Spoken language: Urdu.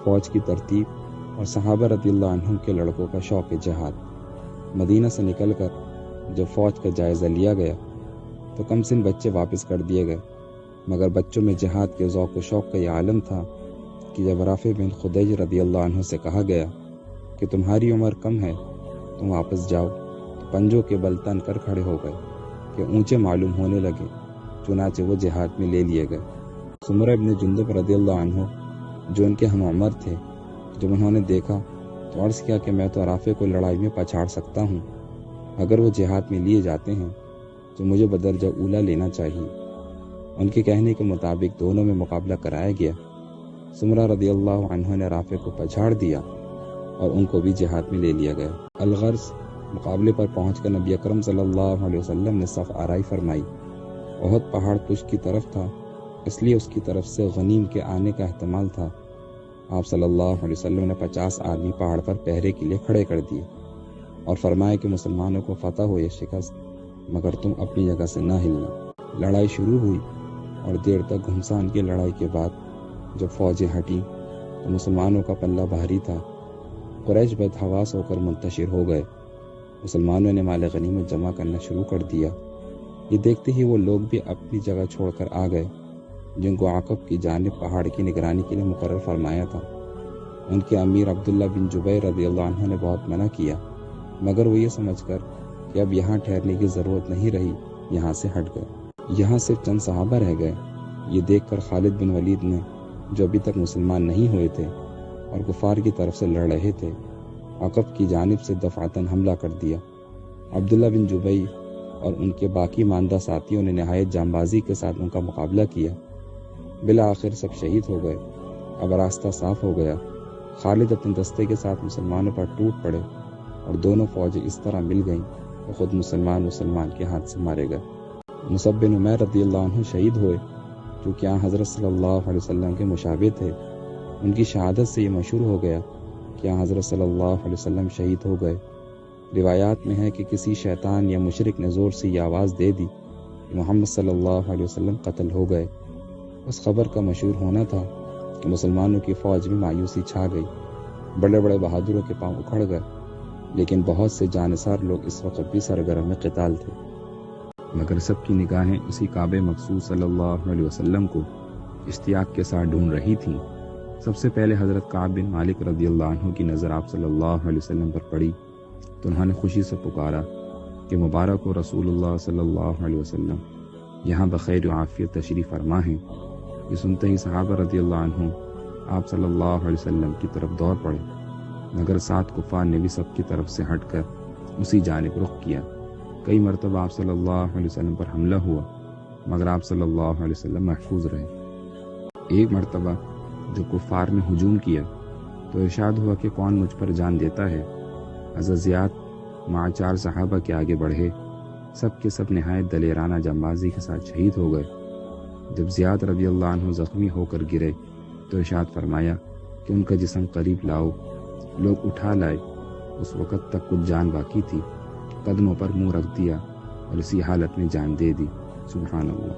فوج کی ترتیب اور صحابہ رضی اللہ عنہم کے لڑکوں کا شوق جہاد۔ مدینہ سے نکل کر جب فوج کا جائزہ لیا گیا تو کم سن بچے واپس کر دیے گئے، مگر بچوں میں جہاد کے ذوق و شوق کا یہ عالم تھا کہ جب رافع بن خدیج رضی اللہ عنہ سے کہا گیا کہ تمہاری عمر کم ہے، تم واپس جاؤ، تو پنجوں کے بل تن کر کھڑے ہو گئے کہ اونچے معلوم ہونے لگے، چنانچہ وہ جہاد میں لے لیے گئے۔ سمرہ ابن جندب رضی اللہ عنہ جو ان کے ہم عمر تھے، جب انہوں نے دیکھا تو عرض کیا کہ میں تو رافع کو لڑائی میں پچھاڑ سکتا ہوں، اگر وہ جہاد میں لیے جاتے ہیں تو مجھے بدرجہ اولا لینا چاہیے۔ ان کے کہنے کے مطابق دونوں میں مقابلہ کرایا گیا۔ سمرہ رضی اللہ عنہ نے رافع کو پچھاڑ دیا اور ان کو بھی جہاد میں لے لیا گیا۔ الغرض مقابلے پر پہنچ کر نبی اکرم صلی اللہ علیہ وسلم نے صف آرائی فرمائی۔ احد پہاڑ پشت کی طرف تھا، اس لیے اس کی طرف سے غنیم کے آنے کا احتمال تھا۔ آپ صلی اللہ علیہ وسلم نے 50 آدمی پہاڑ پر پہرے کے لیے کھڑے کر دیے اور فرمایا کہ مسلمانوں کو فتح ہو یا شکست، مگر تم اپنی جگہ سے نہ ہلنا۔ لڑائی شروع ہوئی اور دیر تک گھمسان کی لڑائی کے بعد جب فوجیں ہٹیں تو مسلمانوں کا پلہ بھاری تھا۔ قریش بدحواس ہو کر منتشر ہو گئے۔ مسلمانوں نے مال غنیمت جمع کرنا شروع کر دیا۔ یہ دیکھتے ہی وہ لوگ بھی اپنی جگہ چھوڑ کر آ گئے جن کو عقب کی جانب پہاڑ کی نگرانی کے لیے مقرر فرمایا تھا۔ ان کے امیر عبداللہ بن جبیر رضی اللہ عنہ نے بہت منع کیا، مگر وہ یہ سمجھ کر کہ اب یہاں ٹھہرنے کی ضرورت نہیں رہی، یہاں سے ہٹ گئے۔ یہاں صرف چند صحابہ رہ گئے۔ یہ دیکھ کر خالد بن ولید نے، جو ابھی تک مسلمان نہیں ہوئے تھے اور کفار کی طرف سے لڑ رہے تھے، عقب کی جانب سے دفعتاً حملہ کر دیا۔ عبداللہ بن جبیر اور ان کے باقی ماندہ ساتھیوں نے نہایت جانبازی کے ساتھ ان کا مقابلہ کیا۔ بالآخر سب شہید ہو گئے۔ اب راستہ صاف ہو گیا۔ خالد اپنے دستے کے ساتھ مسلمانوں پر ٹوٹ پڑے اور دونوں فوجیں اس طرح مل گئیں کہ خود مسلمان کے ہاتھ سے مارے گئے۔ مصعب بن عمیر رضی اللہ عنہ شہید ہوئے، جو کہ حضرت صلی اللہ علیہ وسلم کے مشابہ تھے۔ ان کی شہادت سے یہ مشہور ہو گیا کہ حضرت صلی اللہ علیہ وسلم شہید ہو گئے۔ روایات میں ہے کہ کسی شیطان یا مشرک نے زور سے یہ آواز دے دی کہ محمد صلی اللہ علیہ وسلم قتل ہو گئے۔ اس خبر کا مشہور ہونا تھا کہ مسلمانوں کی فوج میں مایوسی چھا گئی۔ بڑے بڑے بہادروں کے پاؤں اکھڑ گئے، لیکن بہت سے جانثار لوگ اس وقت بھی سرگرم قتال تھے، مگر سب کی نگاہیں اسی کعبہ مقصود صلی اللہ علیہ وسلم کو اشتیاق کے ساتھ ڈھونڈ رہی تھیں۔ سب سے پہلے حضرت کعب بن مالک رضی اللہ عنہ کی نظر آپ صلی اللہ علیہ وسلم پر پڑی تو انہوں نے خوشی سے پکارا کہ مبارک ہو رسول اللہ صلی اللہ علیہ وسلم، یہاں بخیر و عافیت تشریف فرما ہیں۔ یہ سنتے ہی صحابہ رضی اللہ عنہ آپ صلی اللہ علیہ وسلم کی طرف دوڑ پڑے، مگر سات کفار نے بھی سب کی طرف سے ہٹ کر اسی جانب رخ کیا۔ کئی مرتبہ آپ صلی اللہ علیہ وسلم پر حملہ ہوا، مگر آپ صلی اللہ علیہ وسلم محفوظ رہے۔ ایک مرتبہ جو کفار نے ہجوم کیا تو ارشاد ہوا کہ کون مجھ پر جان دیتا ہے۔ حضرت زیاد مع 4 صحابہ کے آگے بڑھے، سب کے سب نہایت دلیرانہ جنبازی کے ساتھ شہید ہو گئے۔ جب زیاد رضی اللہ عنہ زخمی ہو کر گرے تو ارشاد فرمایا کہ ان کا جسم قریب لاؤ۔ لوگ اٹھا لائے۔ اس وقت تک کچھ جان باقی تھی، قدموں پر منہ رکھ دیا اور اسی حالت میں جان دے دی۔ سبحان اللہ۔